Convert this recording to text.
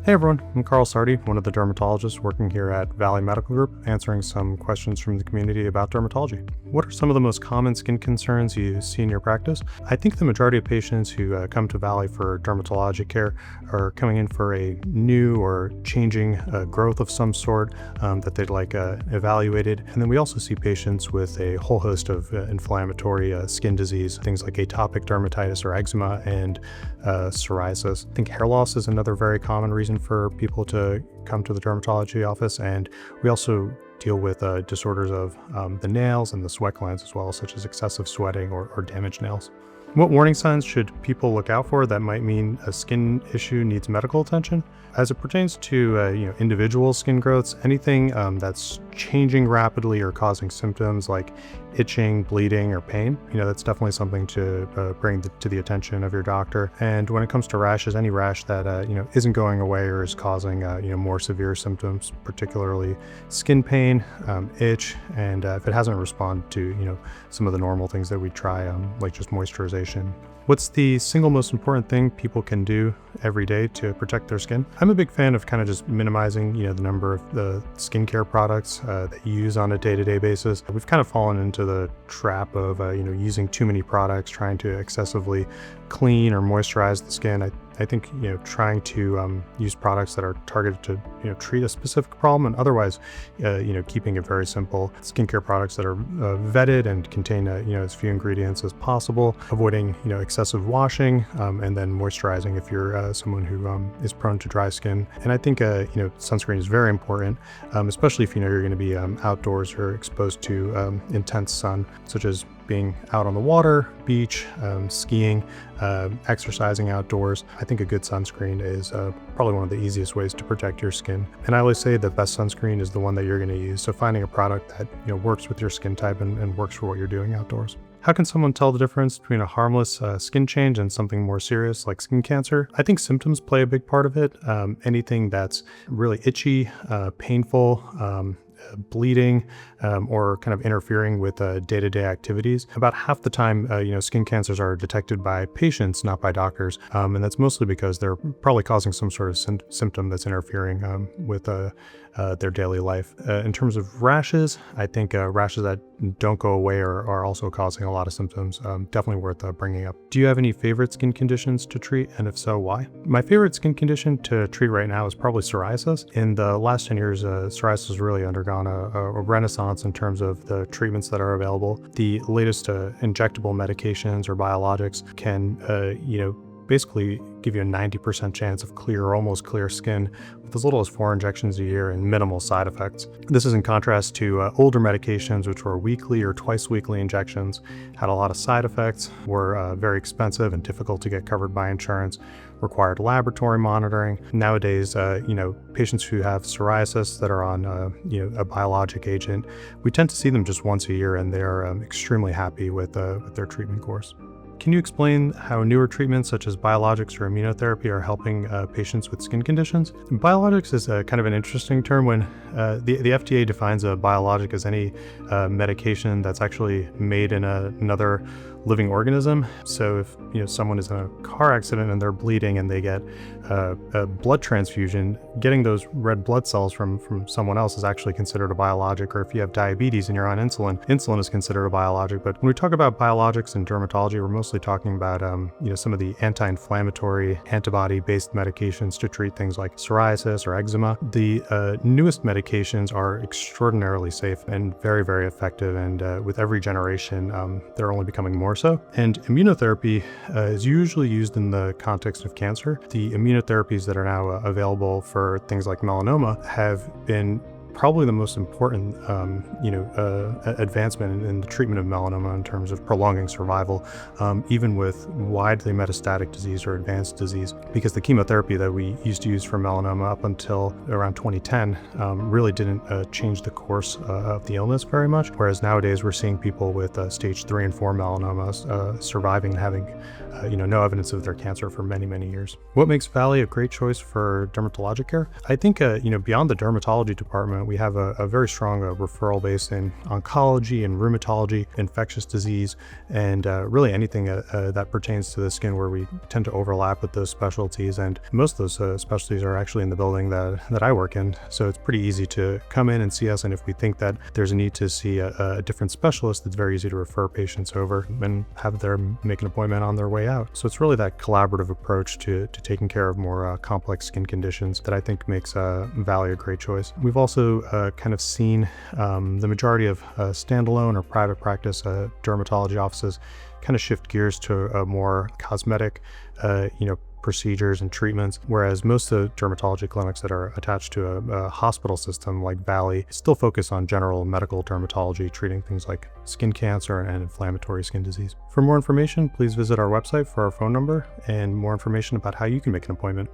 Hey everyone, I'm Karl Saardi, one of the dermatologists working here at Valley Medical Group, answering some questions from the community about dermatology. What are some of the most common skin concerns you see in your practice? I think the majority of patients who come to Valley for dermatologic care are coming in for a new or changing growth of some sort that they'd like evaluated. And then we also see patients with a whole host of inflammatory skin disease, things like atopic dermatitis or eczema and psoriasis. I think hair loss is another very common reason for people to come to the dermatology office, and we also deal with disorders of the nails and the sweat glands as well, such as excessive sweating or damaged nails. What warning signs should people look out for that might mean a skin issue needs medical attention? As it pertains to individual skin growths, anything that's changing rapidly or causing symptoms like itching, bleeding, or pain, that's definitely something to bring to the attention of your doctor. And when it comes to rashes, any rash that isn't going away or is causing more severe symptoms, particularly skin pain, itch, and if it hasn't responded to some of the normal things that we try, like just moisturization. What's the single most important thing people can do every day to protect their skin? I'm a big fan of kind of just minimizing, the number of the skincare products that you use on a day-to-day basis. We've kind of fallen into the trap of, using too many products, trying to excessively clean or moisturize the skin. I think, trying to use products that are targeted to, treat a specific problem, and otherwise, keeping it very simple. Skincare products that are vetted and contain, as few ingredients as possible, avoiding, excessive washing, and then moisturizing if you're someone who is prone to dry skin. And I think, sunscreen is very important, especially if you're going to be outdoors or exposed to intense sun, such as being out on the water, beach, skiing, exercising outdoors. I think a good sunscreen is probably one of the easiest ways to protect your skin. And I always say the best sunscreen is the one that you're going to use. So finding a product that works with your skin type and works for what you're doing outdoors. How can someone tell the difference between a harmless skin change and something more serious like skin cancer? I think symptoms play a big part of it. Anything that's really itchy, painful, bleeding, or kind of interfering with day-to-day activities. About half the time, skin cancers are detected by patients, not by doctors, and that's mostly because they're probably causing some sort of symptom that's interfering with their daily life. In terms of rashes, I think rashes that don't go away are also causing a lot of symptoms. Definitely worth bringing up. Do you have any favorite skin conditions to treat, and if so, why? My favorite skin condition to treat right now is probably psoriasis. In the last 10 years, psoriasis has really undergone a renaissance in terms of the treatments that are available. The latest injectable medications or biologics can, basically give you a 90% chance of clear or almost clear skin with as little as 4 injections a year and minimal side effects. This is in contrast to older medications, which were weekly or twice weekly injections, had a lot of side effects, were very expensive and difficult to get covered by insurance, required laboratory monitoring. Nowadays, patients who have psoriasis that are on, a biologic agent, we tend to see them just once a year, and they're extremely happy with their treatment course. Can you explain how newer treatments such as biologics or immunotherapy are helping patients with skin conditions? Biologics is kind of an interesting term. When the FDA defines a biologic as any medication that's actually made in another living organism. So if someone is in a car accident and they're bleeding and they get a blood transfusion, getting those red blood cells from someone else is actually considered a biologic. Or if you have diabetes and you're on insulin is considered a biologic. But when we talk about biologics in dermatology, we're mostly talking about some of the anti-inflammatory antibody-based medications to treat things like psoriasis or eczema. The newest medications are extraordinarily safe and very, very effective, and with every generation they're only becoming more so. And immunotherapy is usually used in the context of cancer. The immunotherapies that are now available for things like melanoma have been probably the most important, advancement in the treatment of melanoma in terms of prolonging survival, even with widely metastatic disease or advanced disease, because the chemotherapy that we used to use for melanoma up until around 2010 really didn't change the course of the illness very much, whereas nowadays we're seeing people with stage 3 and 4 melanomas surviving and having no evidence of their cancer for many, many years. What makes Valley a great choice for dermatologic care? I think, beyond the dermatology department, We have a very strong referral base in oncology and rheumatology, infectious disease, and really anything that pertains to the skin, where we tend to overlap with those specialties. And most of those specialties are actually in the building that I work in. So it's pretty easy to come in and see us. And if we think that there's a need to see a different specialist, it's very easy to refer patients over and have them make an appointment on their way out. So it's really that collaborative approach to taking care of more complex skin conditions that I think makes Valley a great choice. We've also kind of seen the majority of standalone or private practice dermatology offices kind of shift gears to a more cosmetic, procedures and treatments, whereas most of the dermatology clinics that are attached to a hospital system like Valley still focus on general medical dermatology, treating things like skin cancer and inflammatory skin disease. For more information, please visit our website for our phone number and more information about how you can make an appointment.